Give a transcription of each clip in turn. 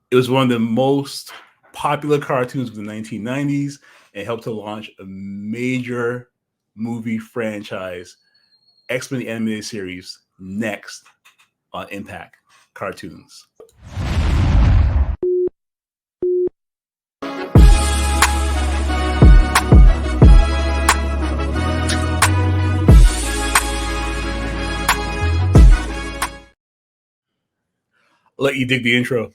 It was one of the most popular cartoons of the 1990s and helped to launch a major movie franchise, X-Men the Animated Series, next on Impact Cartoons. Let you dig the intro.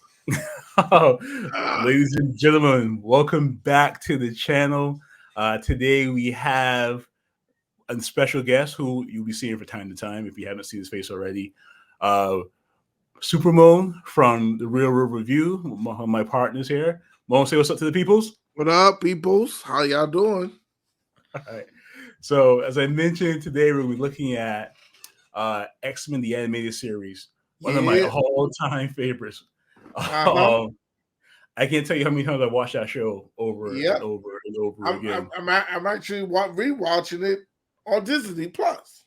Ladies and gentlemen, welcome back to the channel. Today we have a special guest who you'll be seeing from time to time if you haven't seen his face already. Supermoon from the Real World Review. My partners here. Moan, say what's up to the peoples. What up, peoples? How y'all doing? All right. So, as I mentioned, today we'll be looking at X-Men the Animated Series, one of my all-time favorites. I can't tell you how many times I watched that show over and over and over again. I'm actually rewatching it on Disney Plus.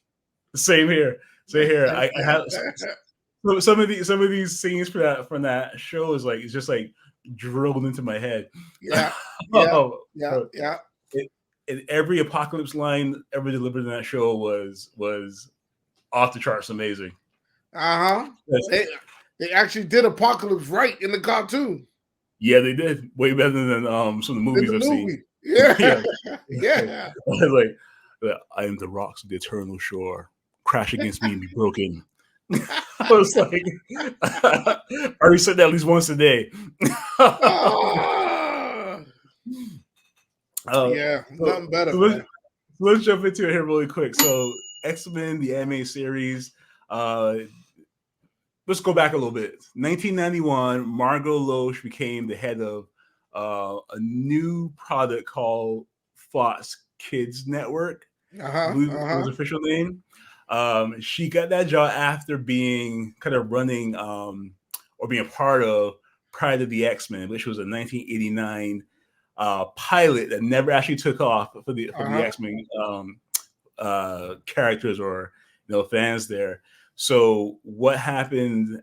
Same here. Same here. I have some of these scenes from that show is like it's just like drilled into my head. Yeah. And every apocalypse line ever delivered in that show was off the charts amazing. They actually did Apocalypse right in the cartoon. Yeah, they did way better than some of the movies I've seen. Yeah. Like I am the rocks of the eternal shore. Crash against me and be broken. I was like, I already said that at least once a day. Nothing better. Let's jump into it here really quick. So, X-Men, the anime series. Let's go back a little bit. 1991, Margot Loesch became the head of a new product called Fox Kids Network. I believe it was official name. She got that job after being kind of running or being a part of Pride of the X-Men, which was a 1989 pilot that never actually took off for the X-Men characters or fans there. So what happens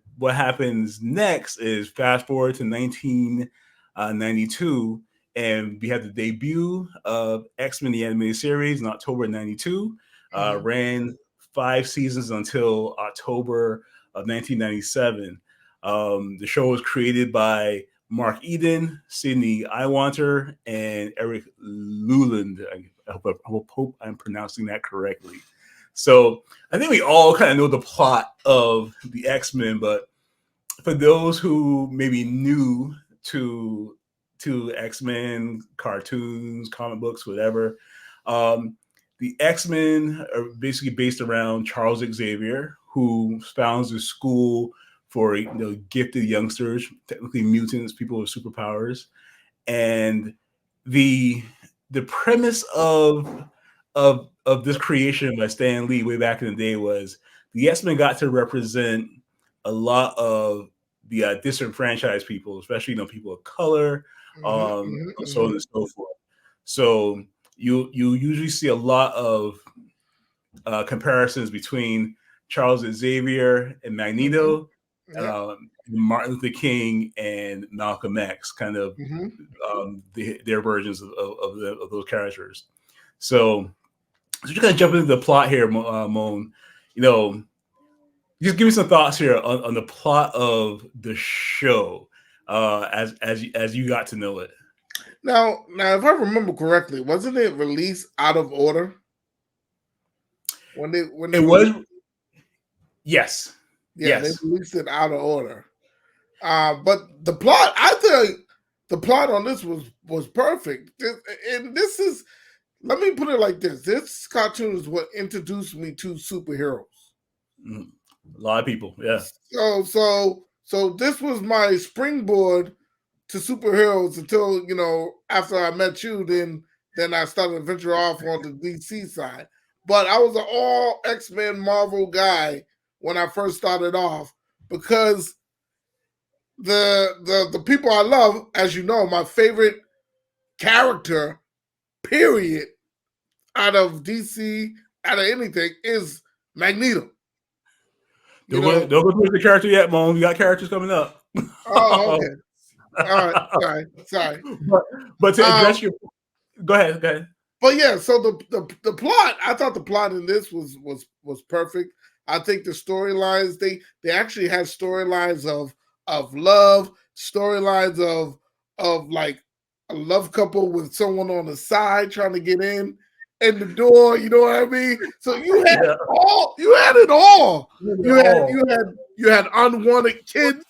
next is fast forward to 1992, and we had the debut of X-Men the Animated Series in October 92. Ran 5 seasons until October of 1997. The show was created by Mark Eden, Sidney Iwanter, and Eric Luland. I hope I'm pronouncing that correctly. So I think we all kind of know the plot of the X-Men, but for those who may be new to X-Men cartoons, comic books, whatever, the X-Men are basically based around Charles Xavier, who founds a school for gifted youngsters, technically mutants, people with superpowers, and the premise of this creation by Stan Lee way back in the day was the X-Men got to represent a lot of the disenfranchised people, especially people of color, so on and so forth. So you usually see a lot of comparisons between Charles Xavier and Magneto, Martin Luther King and Malcolm X, kind of their versions of those characters. So just gonna jump into the plot here, Moan. Just give me some thoughts here on the plot of the show as you got to know it. Now, if I remember correctly, wasn't it released out of order? When it was, yes. They released it out of order. But the plot, I think, the plot on this was perfect. And this is, let me put it like this: this cartoon is what introduced me to superheroes. A lot of people, yeah. So this was my springboard to superheroes until after I met you, then I started to venture off on the DC side. But I was an all X-Men Marvel guy when I first started off because the people I love, as you know, my favorite character, period, out of DC, out of anything, is Magneto. Don't go through the character yet, Mom. We got characters coming up. Oh, okay. All right, sorry. But to address your, go ahead. But yeah, so the plot, I thought the plot in this was perfect. I think the storylines, they actually had storylines of love, storylines of like a love couple with someone on the side trying to get in the door, you know what I mean? So you had it all. You had unwanted kids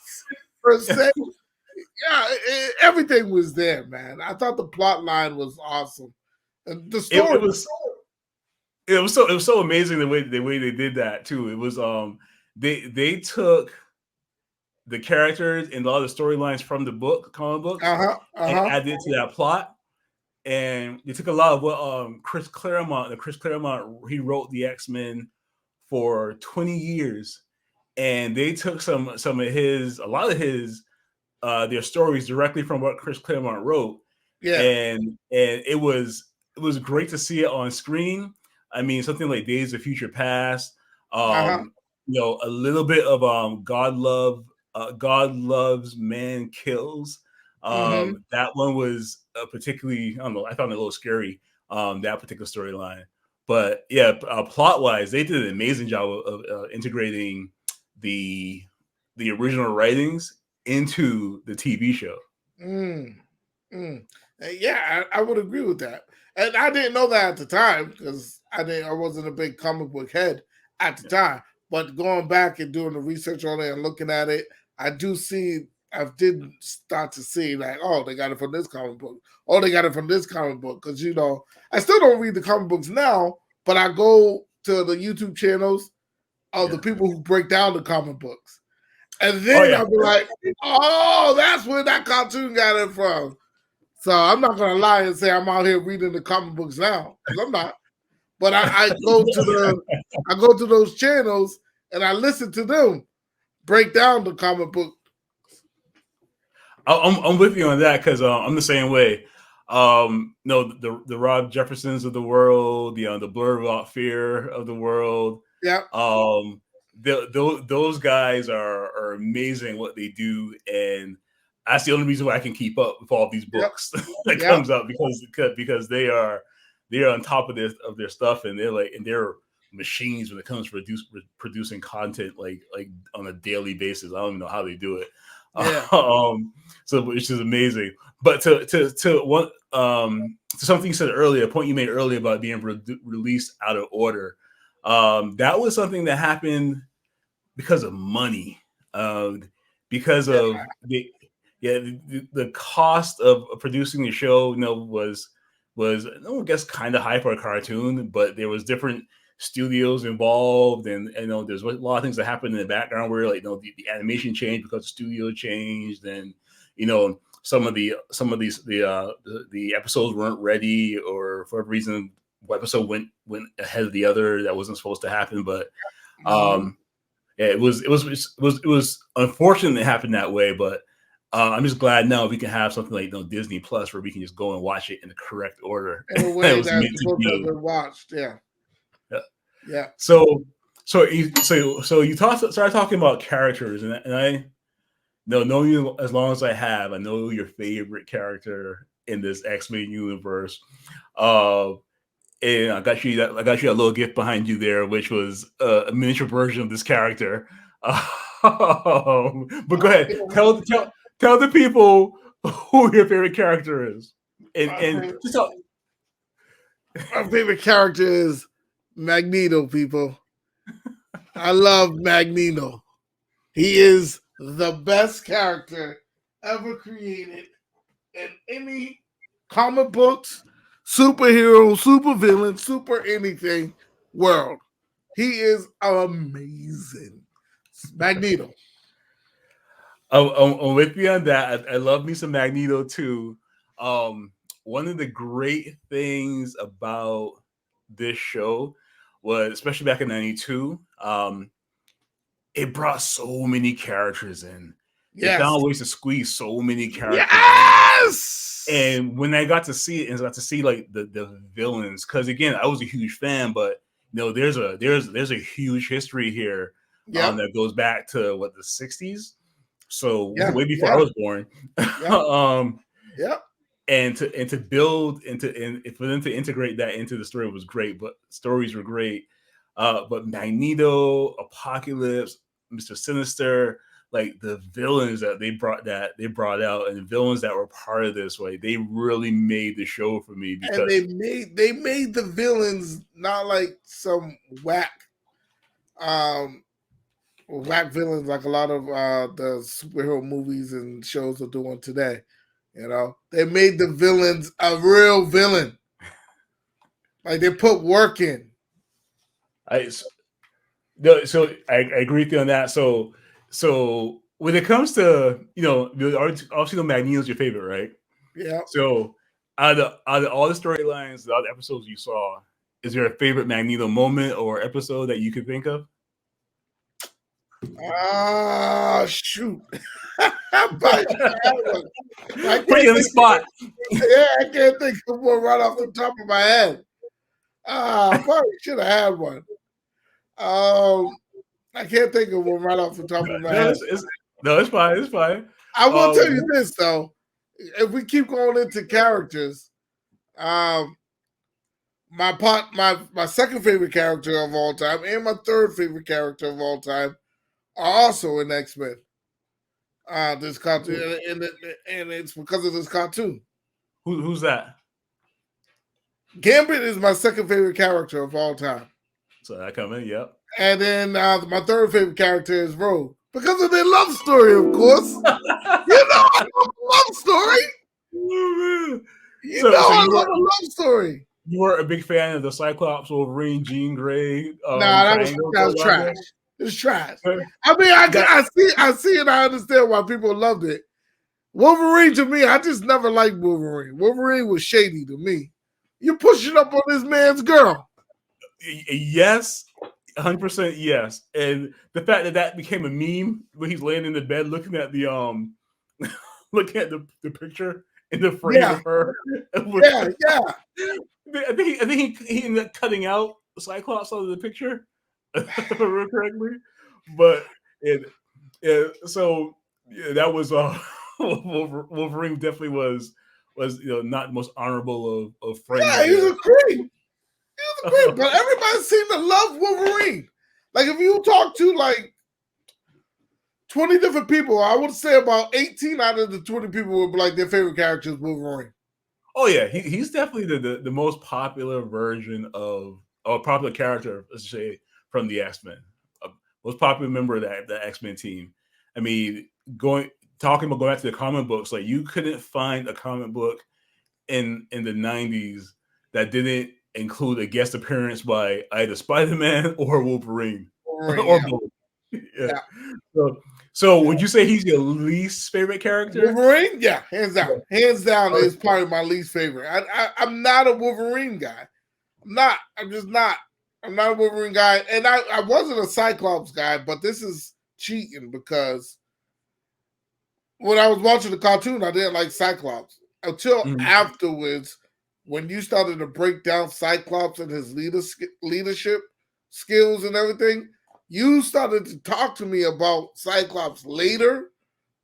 per se. Yeah, everything was there, man. I thought the plot line was awesome. And the story it was so amazing the way they did that too. It was they took the characters and all the storylines from the comic books, and added to that plot. And they took a lot of what Chris Claremont, he wrote the X-Men for 20 years, and they took a lot of his their stories directly from what Chris Claremont wrote. Yeah, and it was great to see it on screen. I mean, something like Days of Future Past, you know, a little bit of God Loves, Man Kills. That one was particularly, I don't know, I found it a little scary, that particular storyline. But yeah, plot wise, they did an amazing job of integrating the original writings into the TV show. Yeah, I would agree with that. And I didn't know that at the time because I wasn't a big comic book head at the time. But going back and doing the research on it and looking at it, I did start to see like, oh, they got it from this comic book. Oh, they got it from this comic book. Because, you know, I still don't read the comic books now, but I go to the YouTube channels of the people who break down the comic books. And then I'll be like, oh, that's where that cartoon got it from. So I'm not gonna lie and say I'm out here reading the comic books now, because I'm not. But I go to those channels and I listen to them break down the comic book. I'm with you on that because I'm the same way. No, the Rob Jeffersons of the world, the Blur Without Fear of the world. Yeah. Those guys are amazing what they do, and that's the only reason why I can keep up with all these books that comes out, because they are on top of their stuff, and they're machines when it comes to producing content like on a daily basis. I don't even know how they do it. So which is amazing. But to something you said earlier, a point you made earlier about being released out of order, that was something that happened because of money, because of the cost of producing the show. Was I guess kind of high for a cartoon, but there was different studios involved, and there's a lot of things that happened in the background where the animation changed because the studio changed, and some of the episodes weren't ready, or for whatever reason one episode went ahead of the other that wasn't supposed to happen. But it was unfortunate it happened that way, but I'm just glad now we can have something like Disney Plus where we can just go and watch it in the correct order. In a way that's supposed to be watched. Yeah. So you started talking about characters, and I know you as long as I have. I know your favorite character in this X-Men universe. And I got you a little gift behind you there, which was a miniature version of this character. But go ahead, tell the people who your favorite character is, and just tell. My favorite character is Magneto, people. I love Magneto. He is the best character ever created in any comic books, superhero, super villain, super anything world. He is amazing. Magneto. I'm with you on that. I love me some Magneto too. One of the great things about this show was, especially back in '92, it brought so many characters in. They found ways to squeeze so many characters in. And when I got to see it, and I got to see like the villains, because again, I was a huge fan, but there's a huge history here that goes back to the '60s. So Yeah, way before yeah, I was born. yeah, yeah. And to build and for them to integrate that into the story was great. But stories were great. But Magneto, Apocalypse, Mr. Sinister, like the villains that they brought out, and the villains that were part of this, like they really made the show for me And because they made the villains not like some um whack villains like a lot of the superhero movies and shows are doing today. You know, they made the villains a real villain. Like they put work in. no, so I agree with you on that. So when it comes to obviously the Magneto's your favorite, right? Yeah. So out of all the storylines, the other episodes you saw, is there a favorite Magneto moment or episode that you could think of? Ah, shoot. I Put you on the spot. I can't think of one right off the top of my head. I probably should have had one. I can't think of one right off the top of my No, head. it's fine. It's fine. I will tell you this though. If we keep going into characters, my second favorite character of all time and my third favorite character of all time are also in X-Men. This cartoon, and it's because of this cartoon. Who's that? Gambit is my second favorite character of all time. So that coming, yep. And then my third favorite character is Rogue because of their love story, of course. I love a love story. I love a love story. You were a big fan of the Cyclops, Wolverine, Jean Grey. That was trash. It's trash. I mean, I see and I understand why people loved it. Wolverine to me, I just never liked Wolverine. Wolverine was shady to me. You're pushing up on this man's girl. Yes, 100% yes. And the fact that became a meme when he's laying in the bed looking at the looking at the picture in the frame of her. Yeah. I think he ended up cutting out Cyclops out of the picture, if I remember correctly. But that was Wolverine definitely was not the most honorable of friends. Yeah, he was a creep. But everybody seemed to love Wolverine. Like if you talk to like 20 different people, I would say about 18 out of the 20 people would be like their favorite character is Wolverine. Oh yeah, he's definitely the most popular version of popular character, let's say, from the X-Men. Most popular member of the X-Men team. I mean, talking about going back to the comic books, like you couldn't find a comic book in the 90s that didn't include a guest appearance by either Spider-Man or Wolverine. Or both. Yeah. So would you say he's your least favorite character? Wolverine? Yeah, hands down. Hands down is probably my least favorite. I'm not a Wolverine guy. I'm just not. I'm not a Wolverine guy. And I wasn't a Cyclops guy, but this is cheating because when I was watching the cartoon, I didn't like Cyclops. Until afterwards, when you started to break down Cyclops and his leadership skills and everything, you started to talk to me about Cyclops later.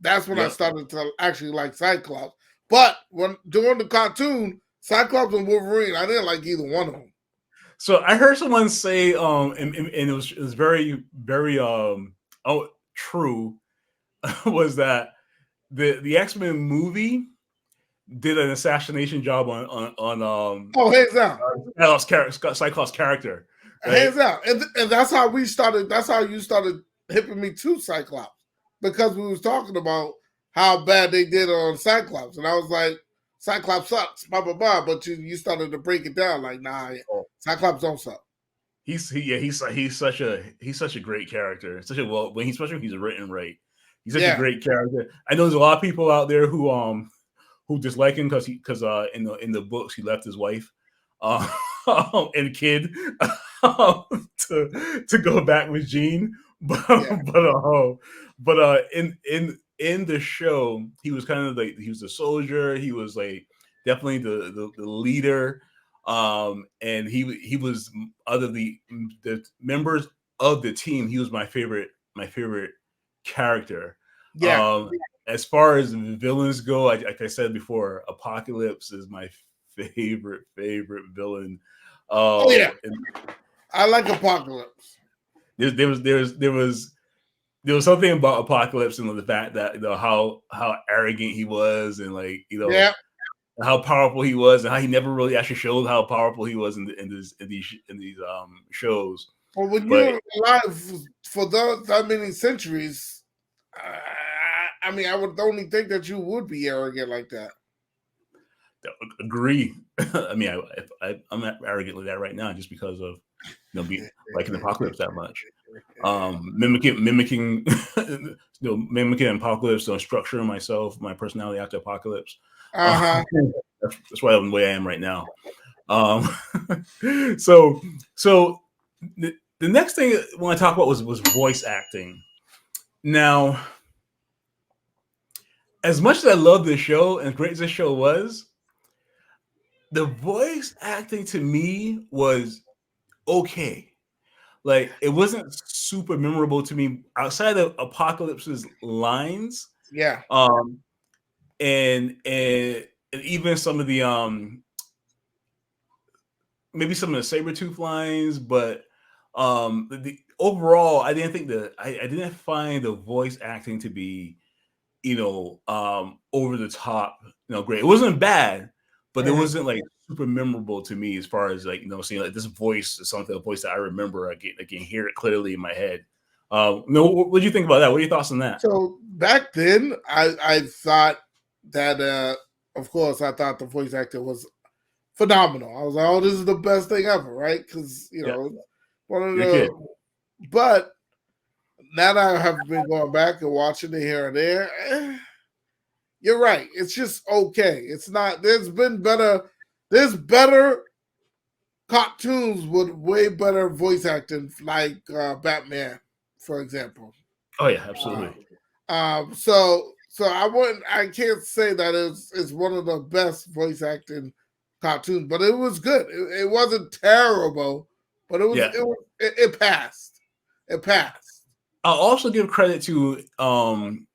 That's when I started to actually like Cyclops. But during the cartoon, Cyclops and Wolverine, I didn't like either one of them. So I heard someone say, and it was very, very true, was that the X-Men movie did an assassination job on hands down Cyclops' character. Right? Hands down. And that's how we started. That's how you started hipping me to Cyclops, because we was talking about how bad they did on Cyclops, and I was like, Cyclops sucks, blah blah blah. But you started to break it down, like, nah, Cyclops don't suck. He's such a great character. Especially when he's written right. He's such a great character. I know there's a lot of people out there who dislike him because in the books he left his wife and kid to go back with Jean, but in the show he was kind of like, he was a soldier. He was like definitely the leader, and he was out of the members of the team. He was my favorite character. Yeah. As far as villains go, like I said before, Apocalypse is my favorite villain. Oh yeah, And I like Apocalypse. there was something about Apocalypse and the fact that how arrogant he was, and like Yeah. how powerful he was, and how he never really actually showed how powerful he was in these shows. Well, when But you're alive for that many centuries, I mean, I would only think that you would be arrogant like that. agree. I mean, I'm arrogant like that right now just because of being liking Apocalypse that much. Mimicking Apocalypse, structuring my personality after Apocalypse. That's why I'm the way I am right now. So the next thing I want to talk about was voice acting. Now, as much as I love this show and great as this show was, the voice acting to me was okay. Like, it wasn't super memorable to me outside of Apocalypse's lines. Yeah. And even some of the maybe some of the Sabretooth lines, but the overall, I didn't think I didn't find the voice acting to be over the top, great. It wasn't bad, but it wasn't like super memorable to me as far as like seeing like this voice is a voice that I remember. I can hear it clearly in my head. What do you think about that? What are your thoughts on that? So back then, I thought that of course I thought the voice actor was phenomenal. I was like, oh, this is the best thing ever, right? Because one of the. But now that I have been going back and watching it here and there, you're right. It's just okay. It's not. There's better cartoons with way better voice acting, like Batman, for example. Oh yeah, absolutely. So I can't say that it's one of the best voice acting cartoons, but it was good. It wasn't terrible, but it passed. It passed. I'll also give credit to and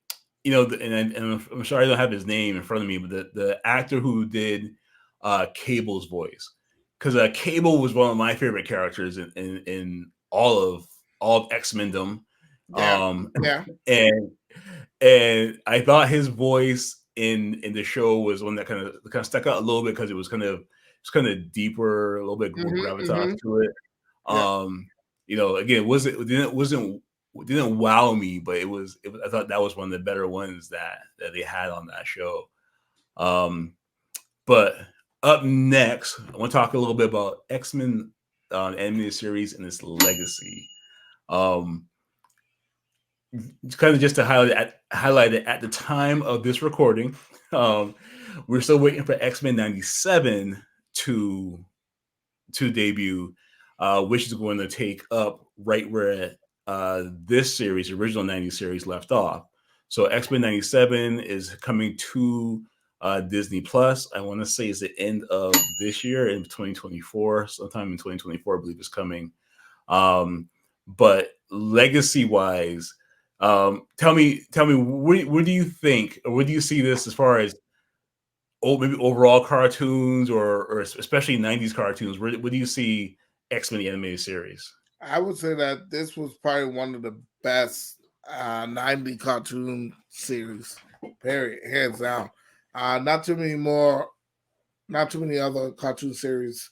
I'm sorry I don't have his name in front of me, but the actor who did Cable's voice, because Cable was one of my favorite characters in all of X-Mendom. Yeah. And I thought his voice in the show was one that kind of stuck out a little bit because it was kind of deeper, a little bit more gravitas to it. Again, it didn't wow me, but I thought that was one of the better ones that they had on that show. But up next, I want to talk a little bit about X-Men animated series and its legacy. Kind of just to highlight it at the time of this recording, we're still waiting for X-Men 97 to debut, which is going to take up right where this series, original 90s series, left off. So X-Men 97 is coming to Disney Plus. I want to say it's the end of this year, in 2024, sometime in 2024, I believe it's coming. But legacy wise, tell me, where do you think, or where do you see this as far as maybe overall cartoons, or especially 90s cartoons? Where do you see X-Men the animated series? I would say that this was probably one of the best 90 cartoon series, period, hands down. Not too many other cartoon series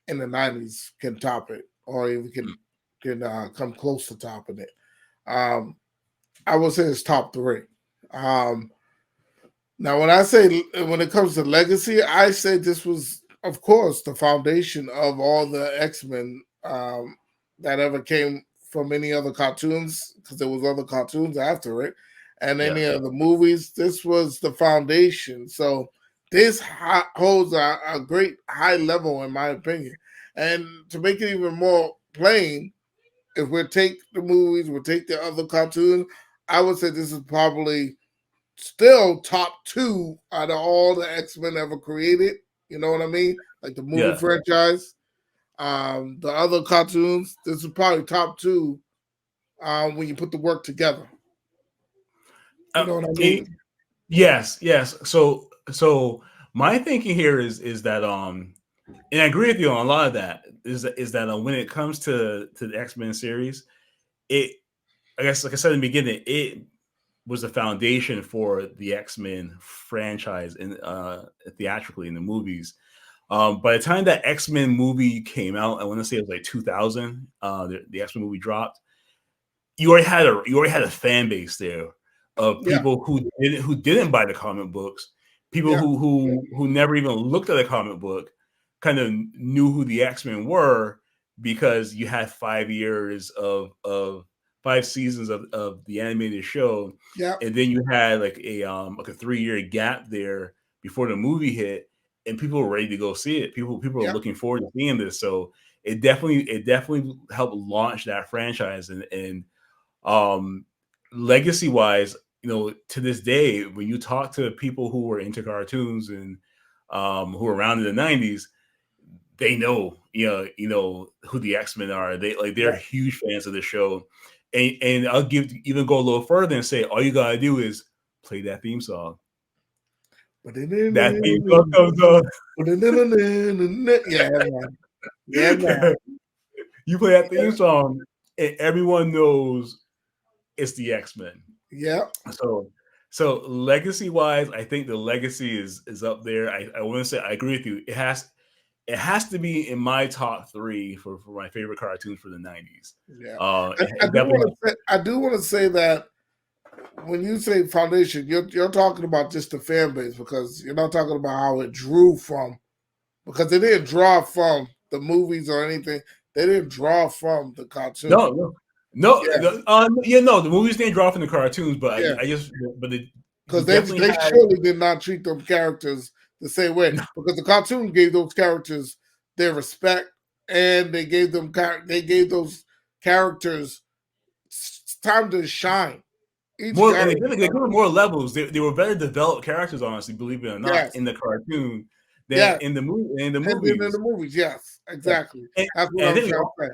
in the 90s can top it, or even can come close to topping it. I would say it's top 3. Now, when it comes to legacy, I say this was, of course, the foundation of all the X-Men that ever came from any other cartoons, because there was other cartoons after it, and any other movies. This was the foundation. So this holds a great high level, in my opinion. And to make it even more plain, if we take the movies, we take the other cartoons, I would say this is probably still top 2 out of all the X-Men ever created. You know what I mean? Like the movie franchise. The other cartoons, this is probably top 2 when you put the work together. You know what I mean? Yes. So my thinking here is that and I agree with you on a lot of that. Is that when it comes to the X-Men series, it, I guess, like I said in the beginning, it was the foundation for the X-Men franchise in theatrically in the movies. By the time that X-Men movie came out, I want to say it was like 2000, the X-Men movie dropped. You already had a fan base there of Yeah, people who didn't buy the comic books, people yeah, who never even looked at a comic book, kind of knew who the X-Men were because you had 5 years of 5 seasons of the animated show, yeah, and then you had like a 3 year gap there before the movie hit, and people were ready to go see it. People are yeah, looking forward to seeing this, so it definitely helped launch that franchise. And um legacy wise, to this day, when you talk to people who were into cartoons and who were around in the 90s, they know, who the X-Men are. They're yeah. huge fans of the show. And I'll even go a little further and say all you gotta do is play that theme song. That theme song comes on. Yeah, man. Yeah, man. You play that theme song and everyone knows it's the X-Men. Yeah. So legacy wise, I think the legacy is up there. I want to say I agree with you. It has to be in my top three for my favorite cartoons for the 90s. Yeah. I It do definitely want to say, that when you say foundation, you're talking about just the fan base, because you're not talking about how it drew from, because they didn't draw from the movies or anything. They didn't draw from the cartoon. the movies didn't draw from the cartoons, but Yeah. Because they surely did not treat them characters the same way, because the cartoon gave those characters their respect, and they gave those characters time to shine. More, and they gave them more levels. They were better developed characters, honestly, believe it or not, Yes. in the cartoon than in the movie. In the movies, yes, exactly. That's what I'm trying to say.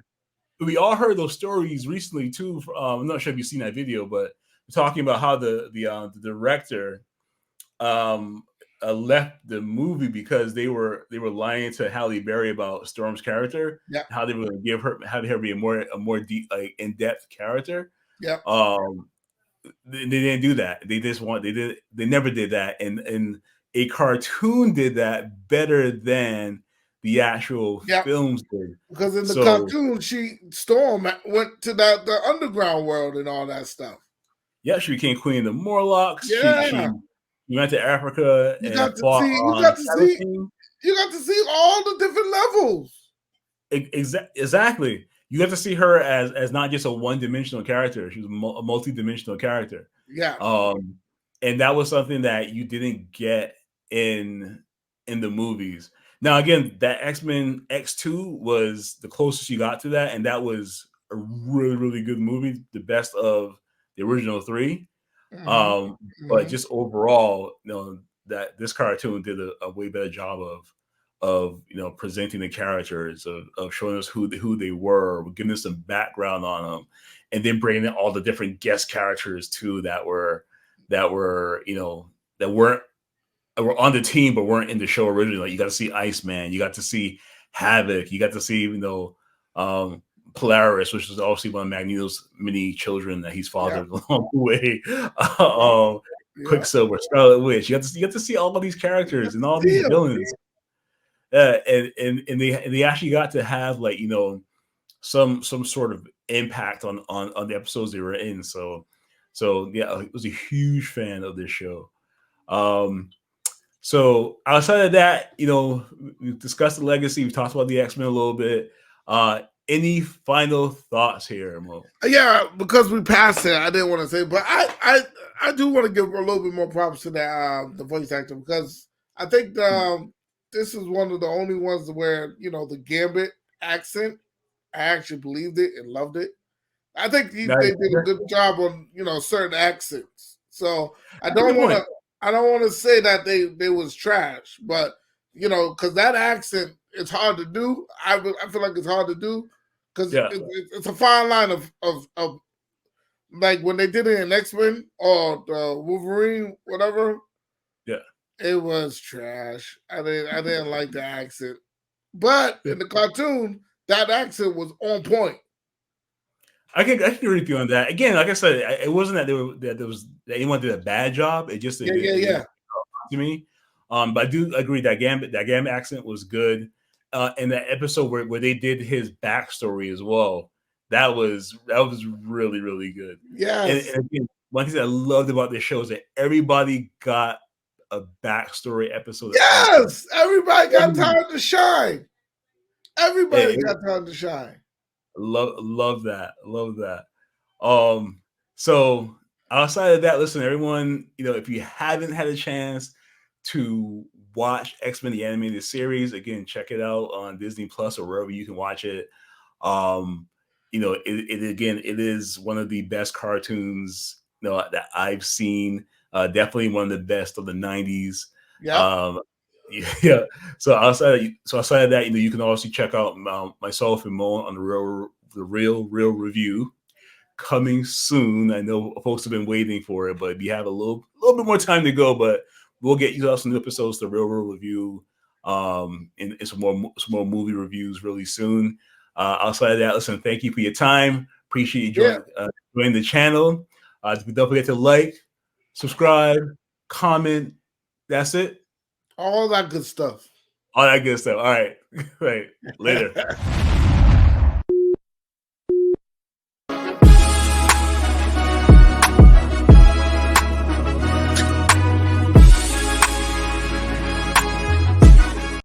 We all heard those stories recently too. I'm not sure if you've seen that video, but talking about how the director left the movie because they were lying to Halle Berry about Storm's character, how they were going to have her be a more deep, like, in depth character. Yeah. They didn't do that. They never did that, and a cartoon did that better than the actual films did. Because in the cartoon, Storm went to the underground world and all that stuff. Yeah, she became Queen of the Morlocks. Yeah. She went to Africa you and got to see all the different levels. Exactly. You got to see her as not just a one-dimensional character. She was a multi-dimensional character. Yeah. And that was something that you didn't get in the movies. Now, again, that X-Men X2 was the closest you got to that, and that was a really, really good movie, the best of the original three. But just overall, that this cartoon did a way better job of presenting the characters, of showing us who they were, giving us some background on them, and then bringing in all the different guest characters too that were were on the team but weren't in the show originally. Like, you got to see Iceman, you got to see Havoc, you got to see Polaris, which is obviously one of Magneto's many children that he's fathered along the way. Quicksilver, Scarlet Witch. You got to see all of these characters and all these villains. And they actually got to have, like, some sort of impact on the episodes they were in. So yeah, I was a huge fan of this show. So outside of that, we've discussed the legacy. We've talked about the X-Men a little bit. Any final thoughts here, Mo? Yeah, because we passed it, I didn't want to say, but I do want to give a little bit more props to the voice actor, because I think this is one of the only ones where the Gambit accent, I actually believed it and loved it. I think they did a good job on certain accents. So I don't want to say that they was trash, but because that accent, it's hard to do. I feel like it's hard to do, because it's a fine line of like when they did it in X-Men or the Wolverine, whatever. Yeah. It was trash. I didn't like the accent. But in the cartoon, that accent was on point. I can agree with you on that. Again, like I said, it wasn't that anyone did a bad job. It just Yeah. To me. But I do agree that Gambit accent was good. In that episode where they did his backstory as well, that was really, really good. Yes. And again, one thing that I loved about this show is that everybody got a backstory episode. Yes, everybody got time to shine. Everybody got time to shine. Love that. So outside of that, listen, everyone, if you haven't had a chance to watch X-Men the animated series, again, check it out on Disney Plus or wherever you can watch it. It is one of the best cartoons that I've seen. Definitely one of the best of the 90s. Yeah. Yeah. So outside of that, you can also check out myself and Mo on the real review coming soon. I know folks have been waiting for it, but we have a little bit more time to go. But we'll get you out some new episodes to real review, and some more movie reviews really soon. Outside of that, listen, thank you for your time. Appreciate you joining the channel. Don't forget to like, subscribe, comment. That's it. All that good stuff. All that good stuff. All right. Right. Later.